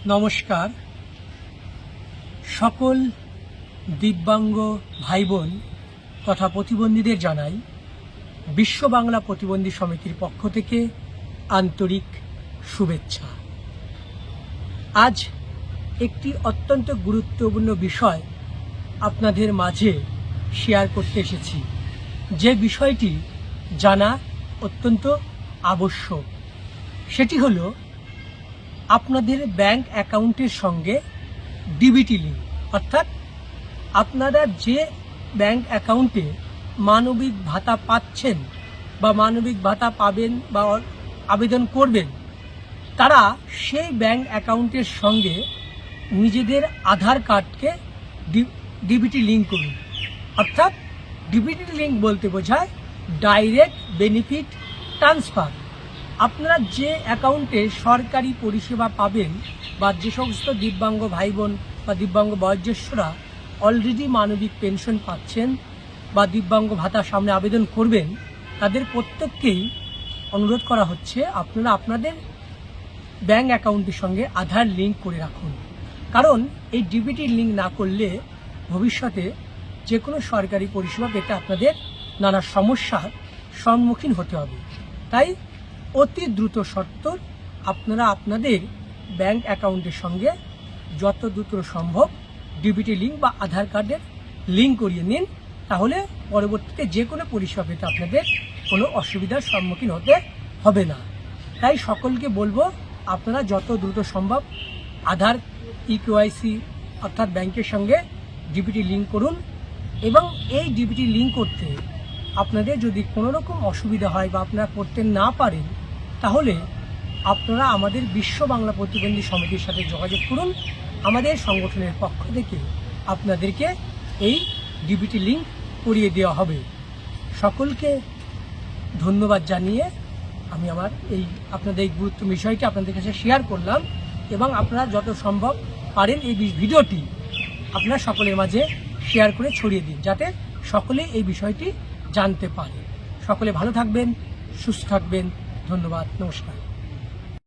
নমস্কার। সকল দিব্যাঙ্গ ভাই বোন তথা প্রতিবন্ধীদের জানাই বিশ্ব বাংলা প্রতিবন্ধী সমিতির পক্ষ থেকে আন্তরিক শুভেচ্ছা। আজ একটি অত্যন্ত গুরুত্বপূর্ণ বিষয় আপনাদের মাঝে শেয়ার করতে এসেছি, যে বিষয়টি জানা অত্যন্ত আবশ্যক। সেটি হলো আপনাদের ব্যাংক অ্যাকাউন্টের সঙ্গে ডিবিটি লিঙ্ক, অর্থাৎ আপনারা যে ব্যাংক অ্যাকাউন্টে মানবিক ভাতা পাচ্ছেন বা মানবিক ভাতা পাবেন বা আবেদন করবেন, তারা সেই ব্যাংক অ্যাকাউন্টের সঙ্গে নিজেদের আধার কার্ডকে ডিবিটি লিঙ্ক করুন। অর্থাৎ ডিবিটি লিঙ্ক বলতে বোঝায় ডাইরেক্ট বেনিফিট ট্রান্সফার। আপনারা যে অ্যাকাউন্টে সরকারি পরিষেবা পাবেন বা যে সমস্ত দিব্যাঙ্গ ভাই বোন বা দিব্যাঙ্গ বয়োজ্যেষ্ঠরা অলরেডি মানবিক পেনশন পাচ্ছেন বা দিব্যাঙ্গ ভাতার সামনে আবেদন করবেন, তাদের প্রত্যেককেই অনুরোধ করা হচ্ছে আপনারা আপনাদের ব্যাংক অ্যাকাউন্টের সঙ্গে আধার লিঙ্ক করে রাখুন। কারণ এই ডিবিটি লিঙ্ক না করলে ভবিষ্যতে যে কোনো সরকারি পরিষেবা পেতে আপনাদের নানা সমস্যার সম্মুখীন হতে হবে। তাই অতি দ্রুত সত্ত্বর আপনারা আপনাদের ব্যাংক অ্যাকাউন্টের সঙ্গে যত দ্রুত সম্ভব ডিবিটি লিঙ্ক বা আধার কার্ডের লিঙ্ক করিয়ে নিন। তাহলে পরবর্তীতে যে কোনো পরিষেবা পেতে আপনাদের কোনো অসুবিধার সম্মুখীন হতে হবে না। তাই সকলকে বলবো আপনারা যত দ্রুত সম্ভব আধার ইকেওয়াইসি অর্থাৎ ব্যাংকের সঙ্গে ডিবিটি লিঙ্ক করুন। এবং এই ডিবিটি লিঙ্ক করতে আপনাদের যদি কোনো রকম অসুবিধা হয় বা আপনারা করতে না পারেন, তাহলে আপনারা আমাদের বিশ্ব বাংলা প্রতিবন্ধী সমিতির সাথে যোগাযোগ করুন। আমাদের সংগঠনের পক্ষ থেকে আপনাদেরকে এই ডিবিটি লিঙ্ক করিয়ে দেওয়া হবে। সকলকে ধন্যবাদ জানিয়ে আমি আমার আপনাদের এই গুরুত্বপূর্ণ বিষয়টি আপনাদের কাছে শেয়ার করলাম। এবং আপনারা যত সম্ভব পারেন এই ভিডিওটি আপনারা সকলের মাঝে শেয়ার করে ছড়িয়ে দিন, যাতে সকলে এই বিষয়টি জানতে পারে। সকলে ভালো থাকবেন, সুস্থ থাকবেন। ধন্যবাদ, নমস্কার।